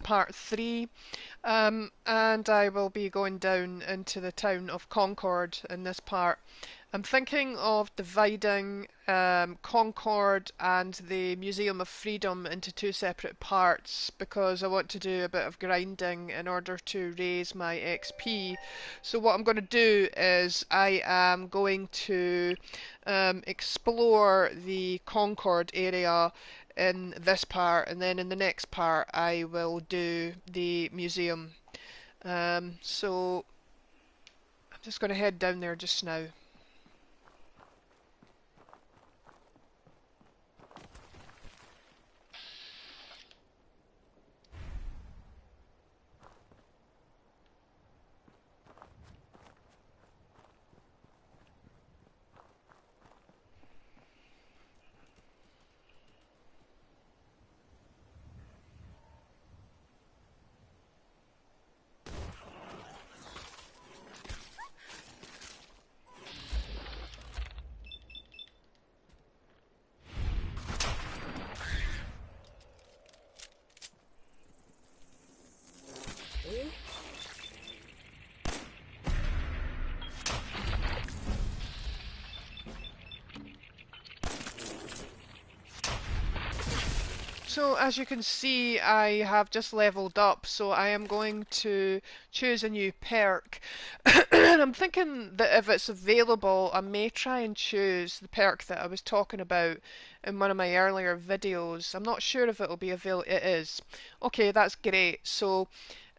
part 3, and I will be going down into the town of Concord in this part. I'm thinking of dividing Concord and the Museum of Freedom into two separate parts because I want to do a bit of grinding in order to raise my XP. So what I'm going to do is I am going to explore the Concord area in this part, and then in the next part I will do the museum. So I'm just going to head down there just now. So as you can see, I have just leveled up, so I am going to choose a new perk. And I'm thinking that if it's available, I may try and choose the perk that I was talking about in one of my earlier videos. I'm not sure if it'll be available. It is. Okay, that's great. So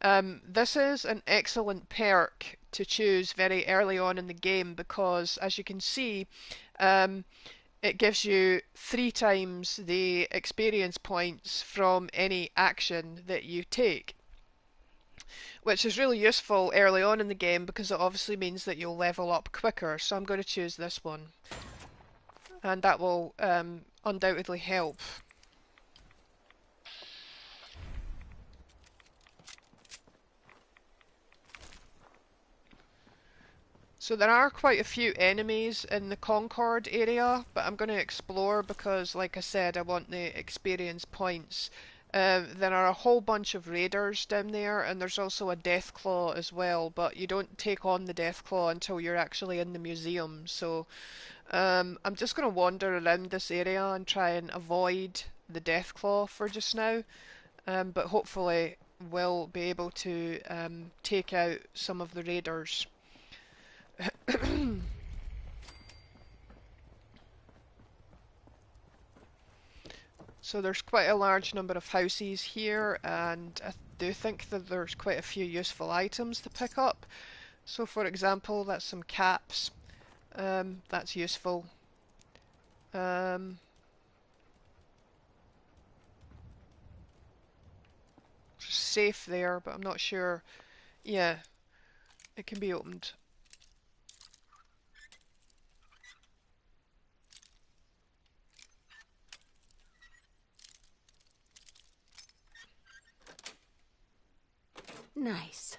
this is an excellent perk to choose very early on in the game because, as you can see, um, it gives you 3 times the experience points from any action that you take, which is really useful early on in the game because it obviously means that you'll level up quicker. So I'm going to choose this one, and that will undoubtedly help. So there are quite a few enemies in the Concord area, but I'm going to explore because, like I said, I want the experience points. There are a whole bunch of raiders down there, and there's also a Deathclaw as well, but you don't take on the Deathclaw until you're actually in the museum. So I'm just going to wander around this area and try and avoid the Deathclaw for just now, but hopefully we'll be able to take out some of the raiders. So there's quite a large number of houses here, and I do think that there's quite a few useful items to pick up. So for example, that's some caps. That's useful. Um, Safe there, but I'm not sure. Yeah, it can be opened. Nice.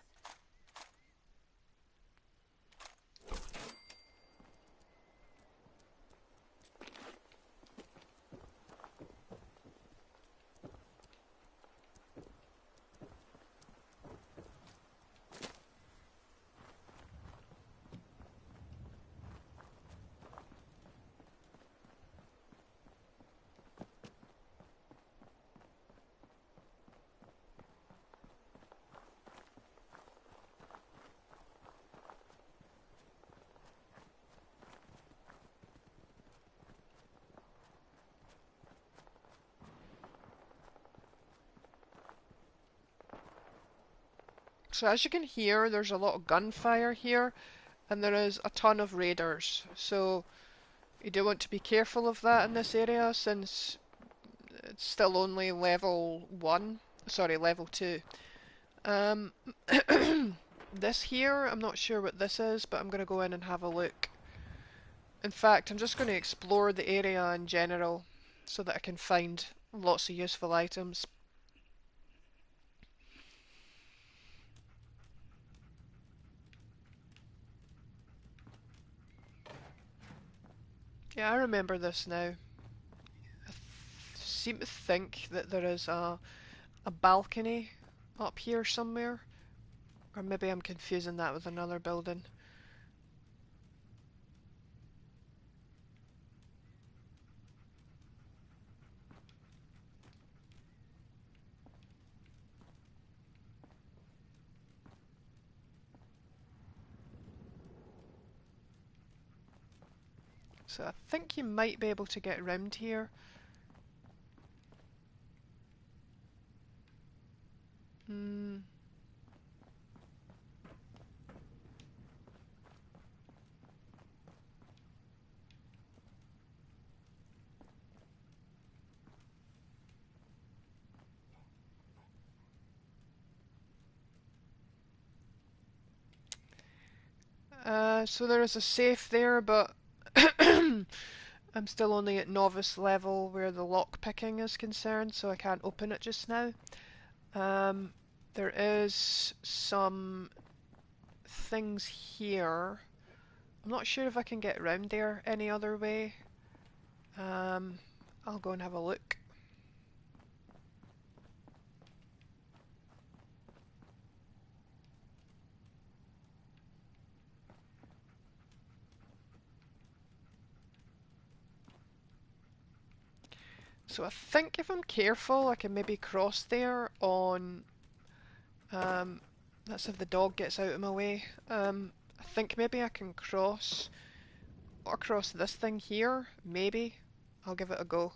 So as you can hear, there's a lot of gunfire here, and there is a ton of raiders. So you do want to be careful of that in this area since it's still only level 1. Sorry, level 2. Um, this here, I'm not sure what this is, but I'm going to go in and have a look. In fact, I'm just going to explore the area in general so that I can find lots of useful items. Yeah, I remember this now. I seem to think that there is a balcony up here somewhere. Or maybe I'm confusing that with another building. So I think you might be able to get around here. Hmm. So there is a safe there, but I'm still only at novice level where the lock picking is concerned, so I can't open it just now. Um, there is some things here. I'm not sure if I can get around there any other way. Um, I'll go and have a look. So I think if I'm careful, I can maybe cross there on. Um, that's if the dog gets out of my way. I think maybe I can cross across this thing here. Maybe. I'll give it a go.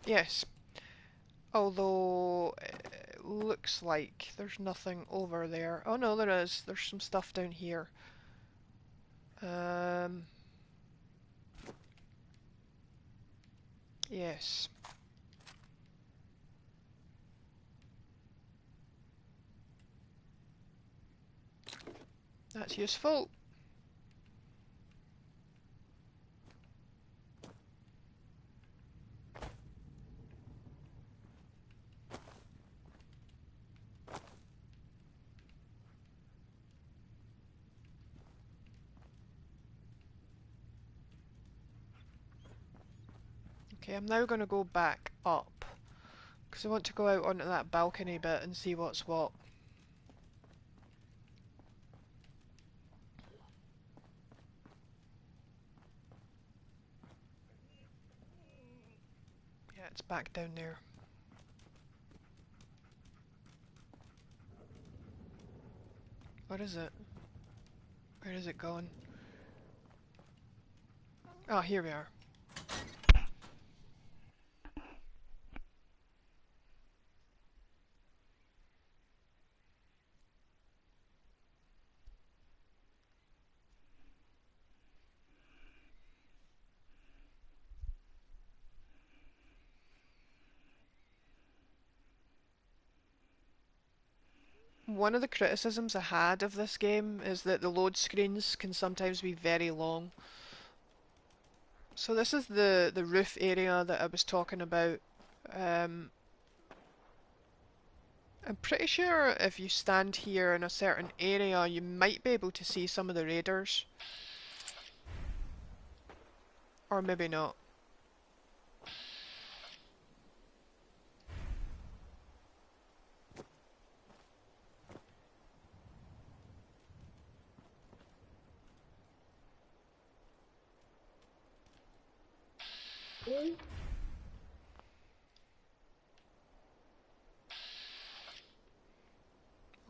Yes. Although it looks like there's nothing over there. Oh no, there is. There's some stuff down here. Um, yes. That's useful. Okay, I'm now going to go back up because I want to go out onto that balcony bit and see what's what. Yeah, it's back down there. What is it? Where is it going? Oh, here we are. One of the criticisms I had of this game is that the load screens can sometimes be very long. So this is the roof area that I was talking about. Um, I'm pretty sure if you stand here in a certain area, you might be able to see some of the raiders. Or maybe not.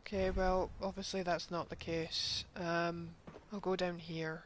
Okay, well, obviously that's not the case. I'll go down here.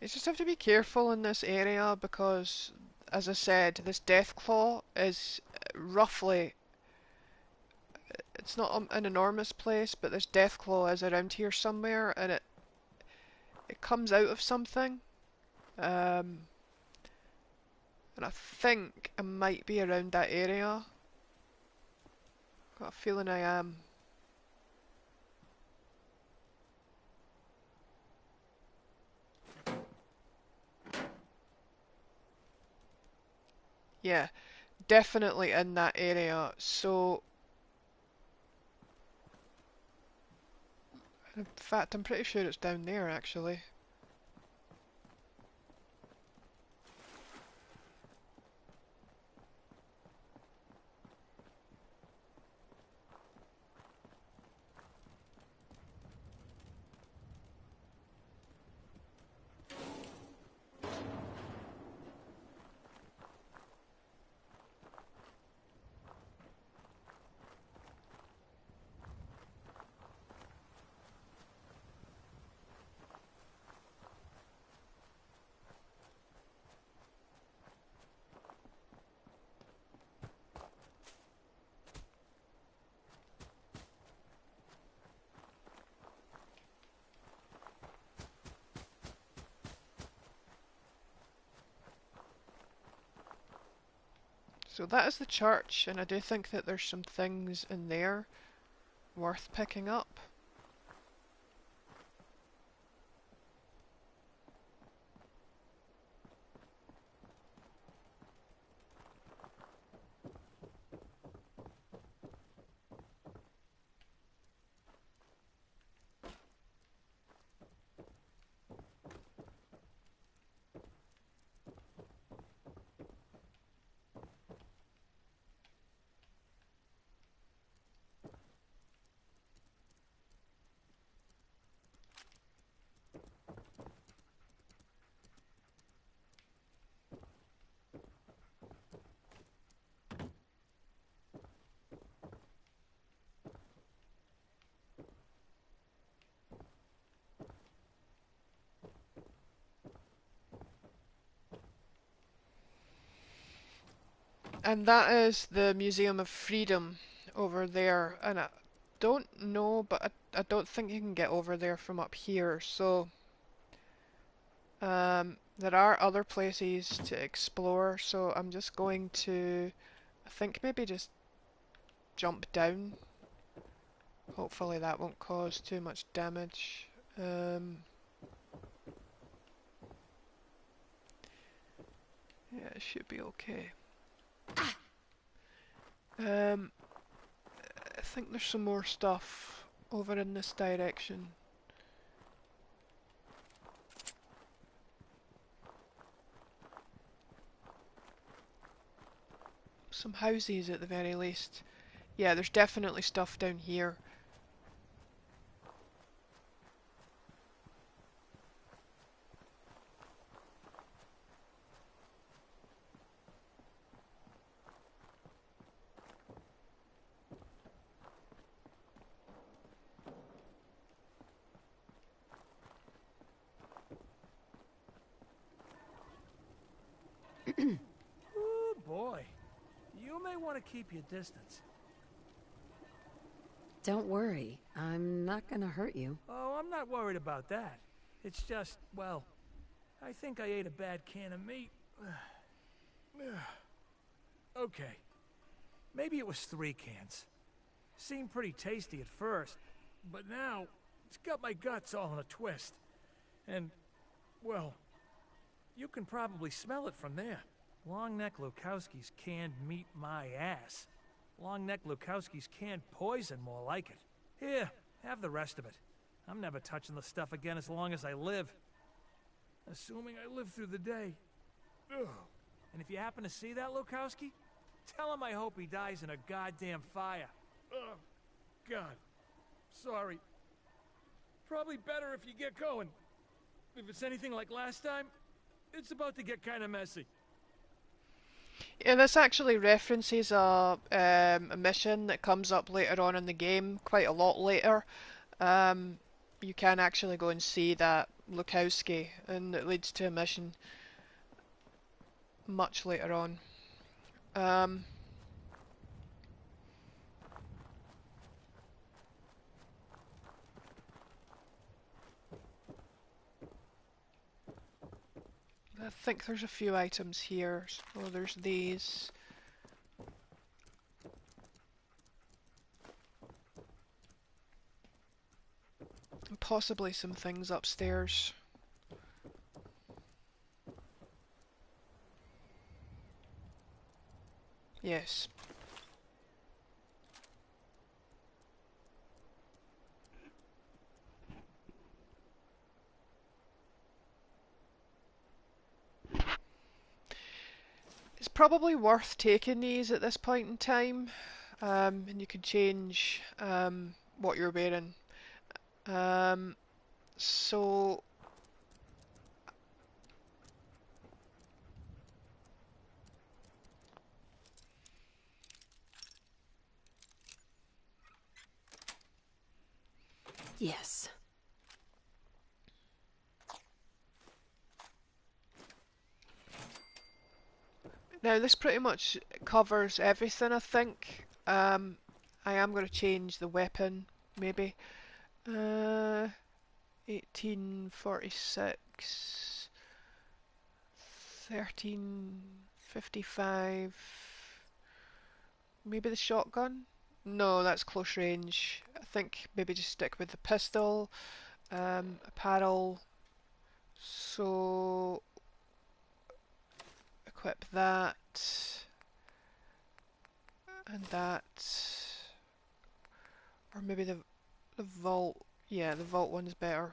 You just have to be careful in this area because, as I said, this death claw is roughly. It's not an enormous place, but this death claw is around here somewhere, and it comes out of something. Um, And I think I might be around that area. Got a feeling I am. Yeah, definitely in that area. So, in fact, I'm pretty sure it's down there actually. So that is the church, and I do think that there's some things in there worth picking up. And that is the Museum of Freedom over there. And I don't know, but I don't think you can get over there from up here. So there are other places to explore. So I'm just going to, I think maybe just jump down. Hopefully that won't cause too much damage. Yeah, it should be okay. Um, I think there's some more stuff over in this direction. Some houses at the very least. Yeah, there's definitely stuff down here. Oh boy, you may want to keep your distance. Don't worry, I'm not gonna hurt you. Oh, I'm not worried about that. It's just, well, I think I ate a bad can of meat. Okay, maybe it was 3 cans. Seemed pretty tasty at first, but now it's got my guts all in a twist. And, well, you can probably smell it from there. Longneck Lukowski's canned meat my ass. Longneck Lukowski's canned poison, more like it. Here, have the rest of it. I'm never touching the stuff again as long as I live. Assuming I live through the day. Ugh. And if you happen to see that Lukowski, tell him I hope he dies in a goddamn fire. Oh, God. Sorry. Probably better if you get going. If it's anything like last time, it's about to get kind of messy. Yeah, this actually references a mission that comes up later on in the game, quite a lot later. You can actually go and see that Lukowski, and it leads to a mission much later on. Um, I think there's a few items here. Oh, there's these. And possibly some things upstairs. Yes. It's probably worth taking these at this point in time, and you can change what you're wearing. Um, so Yes. now this pretty much covers everything, I think. I am going to change the weapon, maybe. 1846, 1355. Maybe the shotgun? No, that's close range. I think maybe just stick with the pistol. Apparel. So equip that and that, or maybe the vault. Yeah, the vault one's better.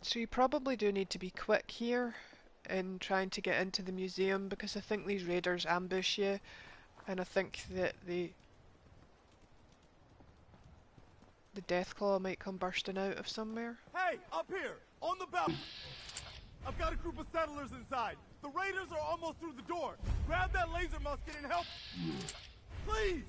So you probably do need to be quick here in trying to get into the museum because I think these raiders ambush you, and I think that the Deathclaw might come bursting out of somewhere. Hey, up here, on the balcony. I've got a group of settlers inside. The raiders are almost through the door. Grab that laser musket and help. Please!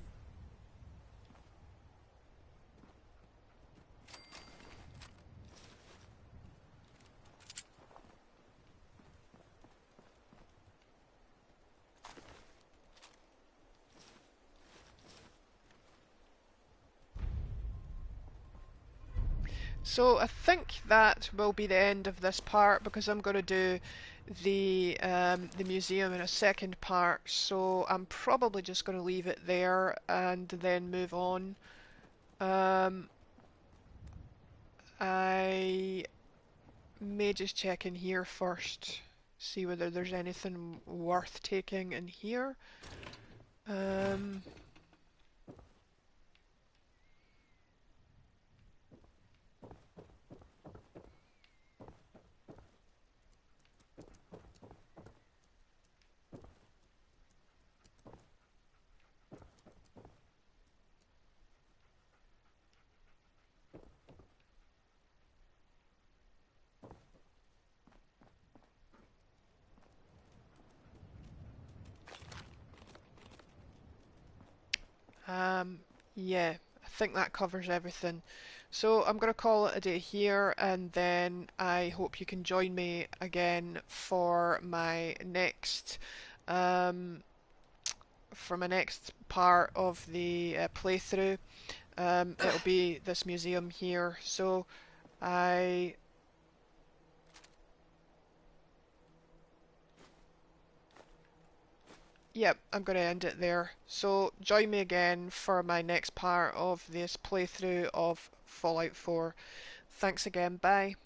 So I think that will be the end of this part because I'm going to do the museum in a second part. So I'm probably just going to leave it there and then move on. I may just check in here first, see whether there's anything worth taking in here. Um, yeah, I think that covers everything. So I'm going to call it a day here, and then I hope you can join me again um, for my next part of the playthrough. It'll be this museum here. So I Yep, I'm going to end it there. So join me again for my next part of this playthrough of Fallout 4. Thanks again, bye.